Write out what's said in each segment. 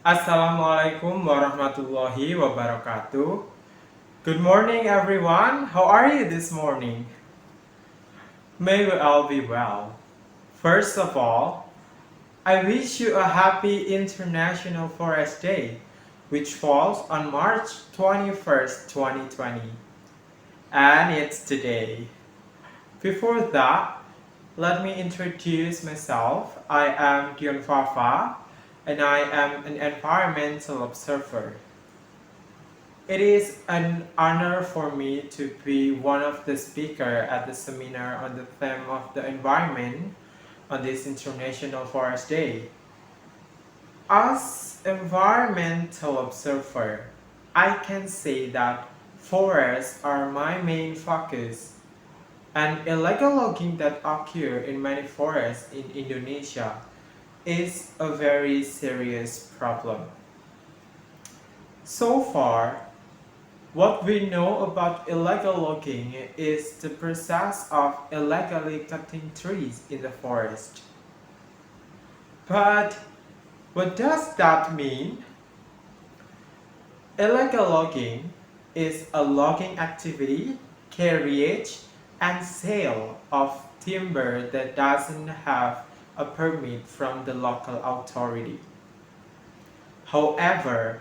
Assalamualaikum warahmatullahi wabarakatuh. Good morning, everyone. How are you this morning? May we all be well. First of all, I wish you a happy International Forest Day, which falls on March 21st, 2020. And it's today. Before that, let me introduce myself. I am Dion Fafa, and I am an environmental observer. It is an honor for me to be one of the speakers at the seminar on the theme of the environment on this International Forest Day. As environmental observer, I can say that forests are my main focus, and illegal logging that occur in many forests in Indonesia is a very serious problem. So far, what we know about illegal logging is the process of illegally cutting trees in the forest. But what does that mean? Illegal logging is a logging activity, carriage, and sale of timber that doesn't have a permit from the local authority. However,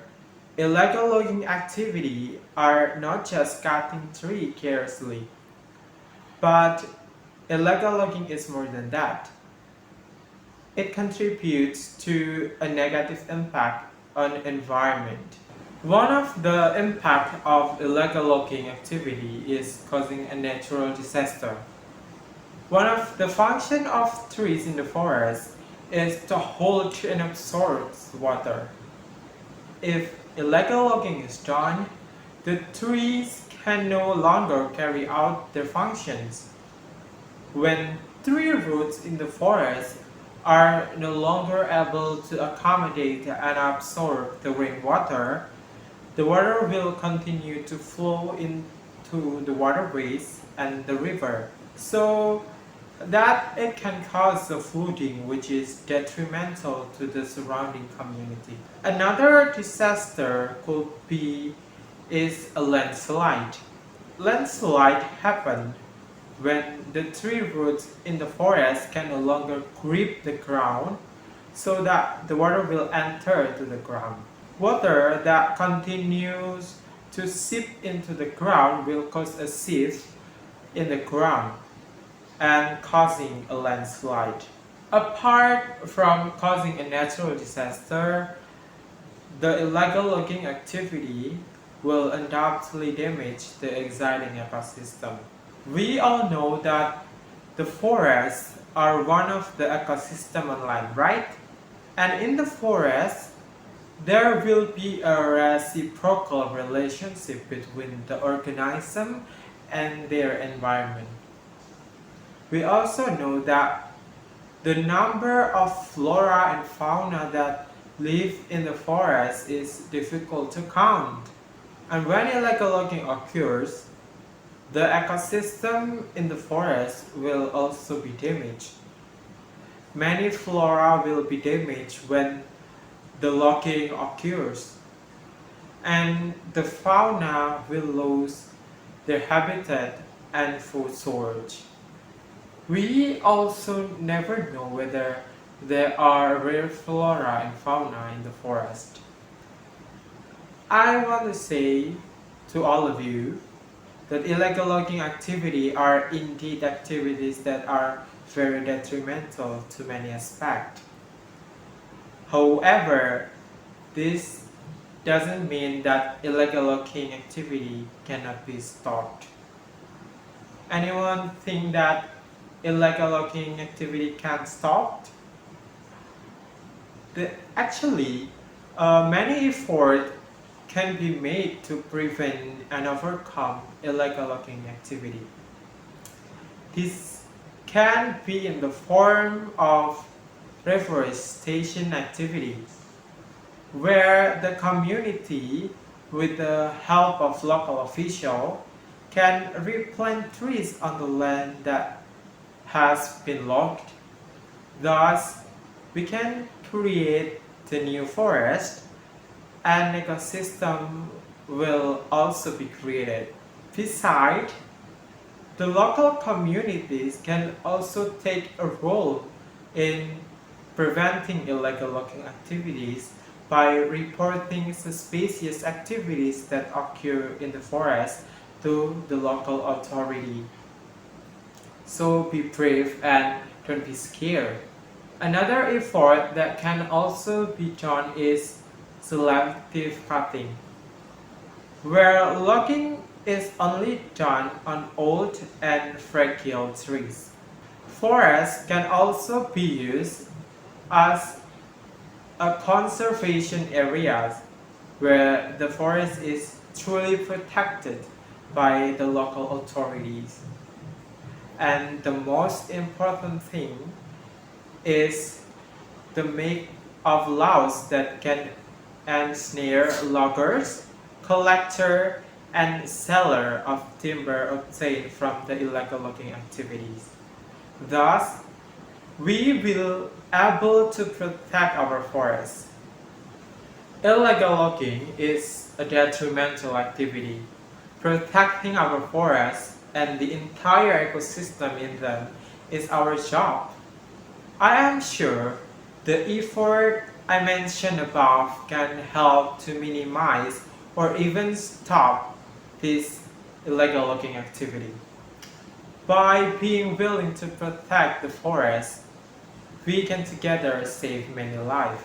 illegal logging activity are not just cutting tree carelessly, but illegal logging is more than that. It contributes to a negative impact on environment. One of the impact of illegal logging activity is causing a natural disaster. One of the function of trees in the forest is to hold and absorb water. If illegal logging is done, the trees can no longer carry out their functions. When tree roots in the forest are no longer able to accommodate and absorb the rainwater, the water will continue to flow into the waterways and the river, so that it can cause the flooding, which is detrimental to the surrounding community. Another disaster could be is a landslide. Landslide happen when the tree roots in the forest can no longer grip the ground, so that the water will enter to the ground. Water that continues to seep into the ground will cause a sieve in the ground and causing a landslide. Apart from causing a natural disaster, the illegal logging activity will undoubtedly damage the existing ecosystem. We all know that the forests are one of the ecosystem on land, right? And in the forest, there will be a reciprocal relationship between the organism and their environment. We also know that the number of flora and fauna that live in the forest is difficult to count. And when illegal logging occurs, the ecosystem in the forest will also be damaged. Many flora will be damaged when the logging occurs, and the fauna will lose their habitat and food source. We also never know whether there are rare flora and fauna in the forest. I want to say to all of you that illegal logging activity are indeed activities that are very detrimental to many aspects. However, this doesn't mean that illegal logging activity cannot be stopped. Anyone think that illegal logging activity can stop? Actually, many efforts can be made to prevent and overcome illegal logging activity. This can be in the form of reforestation activities, where the community, with the help of local officials, can replant trees on the land that has been logged. Thus, we can create the new forest an ecosystem will also be created. Besides, the local communities can also take a role in preventing illegal logging activities by reporting suspicious activities that occur in the forest to the local authority. So be brave and don't be scared. Another effort that can also be done is selective cutting, where logging is only done on old and fragile trees. Forests can also be used as a conservation areas where the forest is truly protected by the local authorities. And the most important thing is the make of laws that can ensnare loggers, collector, and seller of timber obtained from the illegal logging activities. Thus, we will able to protect our forests. Illegal logging is a detrimental activity. Protecting our forests and the entire ecosystem in them is our job. I am sure the effort I mentioned above can help to minimize or even stop this illegal logging activity. By being willing to protect the forest, we can together save many lives.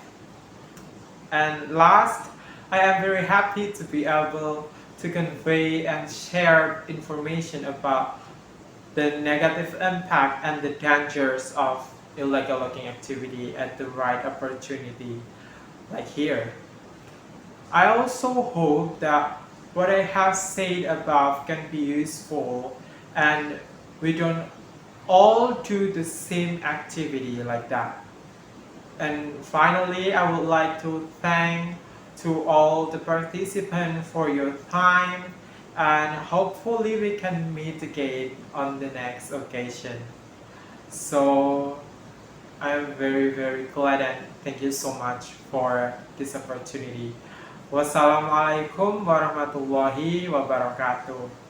And last, I am very happy to be able to convey and share information about the negative impact and the dangers of illegal logging activity at the right opportunity, like here. I also hope that what I have said above can be useful and we don't all do the same activity like that. And finally, I would like to thank to all the participants for your time and hopefully we can meet again on the next occasion. So I'm very glad and thank you so much for this opportunity. Wassalamualaikum warahmatullahi wabarakatuh.